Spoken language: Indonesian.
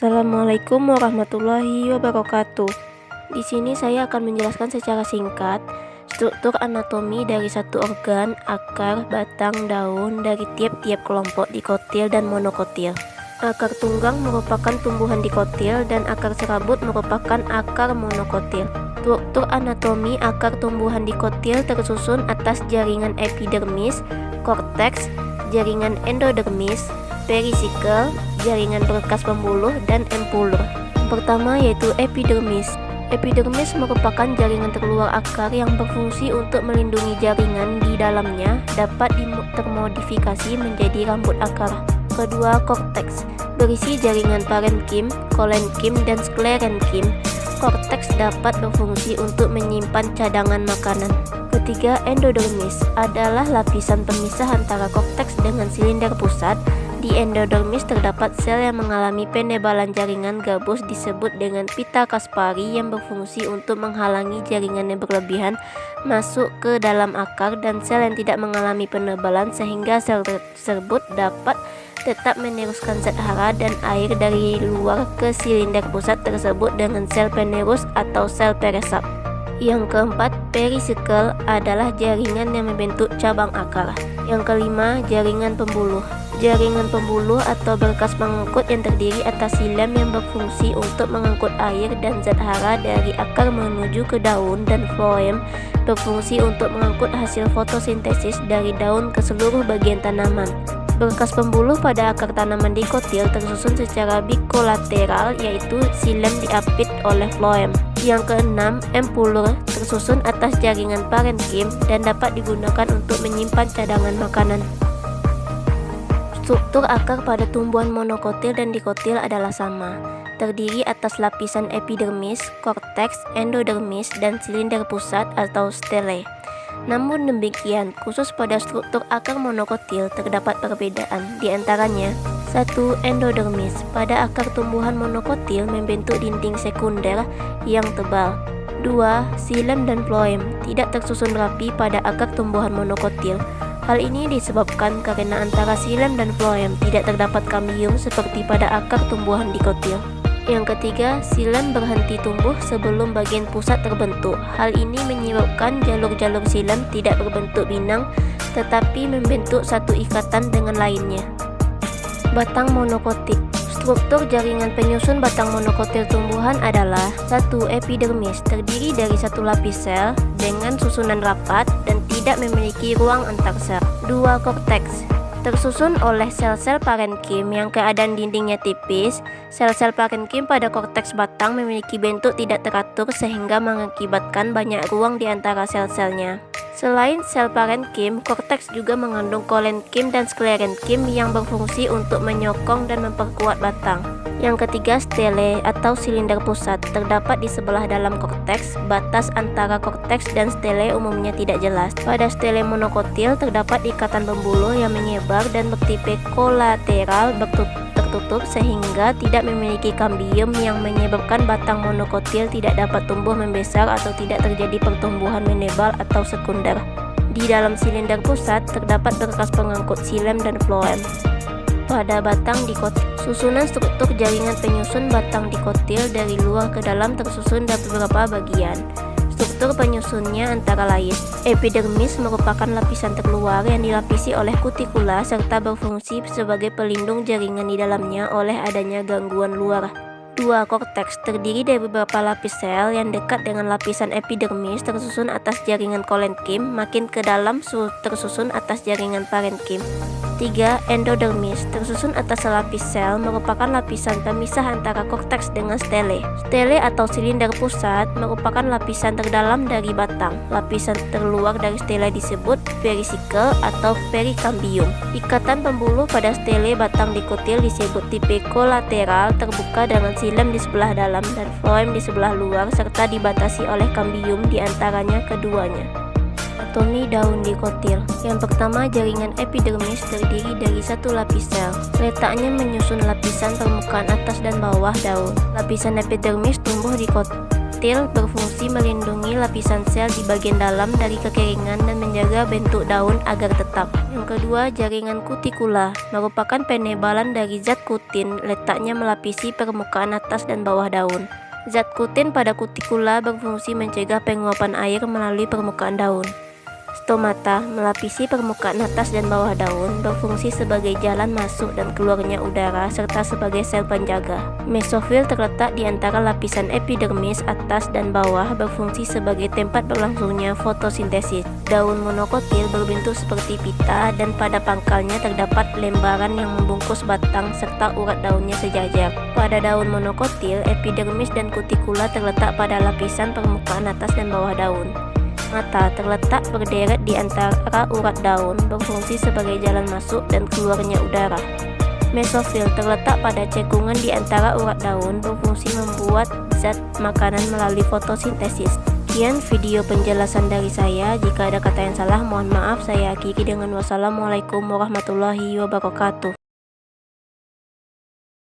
Assalamualaikum warahmatullahi wabarakatuh. Di sini saya akan menjelaskan secara singkat struktur anatomi dari satu organ, akar, batang, daun dari tiap-tiap kelompok dikotil dan monokotil. Akar tunggang merupakan tumbuhan dikotil dan akar serabut merupakan akar monokotil. Struktur anatomi akar tumbuhan dikotil tersusun atas jaringan epidermis, korteks, jaringan endodermis, perisikel, jaringan berkas pembuluh, dan empulur. Pertama yaitu epidermis. Epidermis merupakan jaringan terluar akar yang berfungsi untuk melindungi jaringan di dalamnya dapat termodifikasi menjadi rambut akar. Kedua, korteks berisi jaringan parenkim, kolenkim, dan sklerenkim. Korteks dapat berfungsi untuk menyimpan cadangan makanan. Ketiga, endodermis adalah lapisan pemisah antara korteks dengan silinder pusat. Di endodermis terdapat sel yang mengalami penebalan jaringan gabus disebut dengan pita Kaspari yang berfungsi untuk menghalangi jaringan yang berlebihan masuk ke dalam akar, dan sel yang tidak mengalami penebalan sehingga sel tersebut dapat tetap meneruskan zat hara dan air dari luar ke silinder pusat tersebut dengan sel penerus atau sel peresap. Yang keempat, perisikel adalah jaringan yang membentuk cabang akar. Yang kelima, jaringan pembuluh. Jaringan pembuluh atau berkas pengangkut yang terdiri atas silem yang berfungsi untuk mengangkut air dan zat hara dari akar menuju ke daun, dan floem berfungsi untuk mengangkut hasil fotosintesis dari daun ke seluruh bagian tanaman. Berkas pembuluh pada akar tanaman dikotil tersusun secara bikolateral, yaitu silem diapit oleh floem. Yang keenam, empulur tersusun atas jaringan parenkim dan dapat digunakan untuk menyimpan cadangan makanan. Struktur akar pada tumbuhan monokotil dan dikotil adalah sama, terdiri atas lapisan epidermis, korteks, endodermis, dan silinder pusat atau stele. Namun demikian, khusus pada struktur akar monokotil terdapat perbedaan, di antaranya 1. Endodermis pada akar tumbuhan monokotil membentuk dinding sekunder yang tebal. 2. Silem dan floem tidak tersusun rapi pada akar tumbuhan monokotil. Hal ini disebabkan karena antara silem dan floem tidak terdapat kambium seperti pada akar tumbuhan dikotil. Yang ketiga, silem berhenti tumbuh sebelum bagian pusat terbentuk. Hal ini menyebabkan jalur-jalur silem tidak berbentuk pinang tetapi membentuk satu ikatan dengan lainnya. Batang monokotik. Struktur jaringan penyusun batang monokotil tumbuhan adalah 1. Epidermis terdiri dari satu lapis sel dengan susunan rapat dan tidak memiliki ruang antar sel. 2. Korteks tersusun oleh sel-sel parenkim yang keadaan dindingnya tipis. Sel-sel parenkim pada korteks batang memiliki bentuk tidak teratur sehingga mengakibatkan banyak ruang di antara sel-selnya. Selain sel parenkim, korteks juga mengandung kolenkim dan sklerenkim yang berfungsi untuk menyokong dan memperkuat batang. Yang ketiga, stele atau silinder pusat terdapat di sebelah dalam korteks. Batas antara korteks dan stele umumnya tidak jelas. Pada stele monokotil terdapat ikatan pembuluh yang menyebar dan bertipe kolateral tertutup sehingga tidak memiliki kambium yang menyebabkan batang monokotil tidak dapat tumbuh membesar atau tidak terjadi pertumbuhan menebal atau sekunder. Di dalam silinder pusat terdapat berkas pengangkut silem dan floem. Pada batang dikotil, susunan struktur jaringan penyusun batang dikotil dari luar ke dalam tersusun dari beberapa bagian. Struktur penyusunnya antara lain: epidermis merupakan lapisan terluar yang dilapisi oleh kutikula serta berfungsi sebagai pelindung jaringan di dalamnya oleh adanya gangguan luar. 2. Korteks terdiri dari beberapa lapis sel yang dekat dengan lapisan epidermis tersusun atas jaringan kolenkim, makin ke dalam tersusun atas jaringan parenkim. 3. Endodermis tersusun atas selapis sel merupakan lapisan pemisah antara korteks dengan stele. Stele atau silinder pusat merupakan lapisan terdalam dari batang. Lapisan terluar dari stele disebut perisikel atau perikambium. Ikatan pembuluh pada stele batang dikotil disebut tipe kolateral terbuka dengan silem di sebelah dalam dan floem di sebelah luar serta dibatasi oleh kambium di antaranya keduanya. Anatomi daun dikotil. Yang pertama, jaringan epidermis terdiri dari satu lapis sel. Letaknya menyusun lapisan permukaan atas dan bawah daun. Lapisan epidermis tumbuh di Monokotil berfungsi melindungi lapisan sel di bagian dalam dari kekeringan dan menjaga bentuk daun agar tetap. Yang kedua, jaringan kutikula merupakan penebalan dari zat kutin, letaknya melapisi permukaan atas dan bawah daun. Zat kutin pada kutikula berfungsi mencegah penguapan air melalui permukaan daun. Stomata melapisi permukaan atas dan bawah daun, berfungsi sebagai jalan masuk dan keluarnya udara serta sebagai sel penjaga. Mesofil terletak di antara lapisan epidermis atas dan bawah, berfungsi sebagai tempat berlangsungnya fotosintesis. Daun monokotil berbentuk seperti pita dan pada pangkalnya terdapat lembaran yang membungkus batang serta urat daunnya sejajar. Pada daun monokotil, epidermis dan kutikula terletak pada lapisan permukaan atas dan bawah daun. Mata terletak berderet di antara urat daun, berfungsi sebagai jalan masuk dan keluarnya udara. Mesofil terletak pada cekungan di antara urat daun, berfungsi membuat zat makanan melalui fotosintesis. Sekian video penjelasan dari saya. Jika ada kata yang salah, mohon maaf. Saya akhiri dengan wassalamualaikum warahmatullahi wabarakatuh.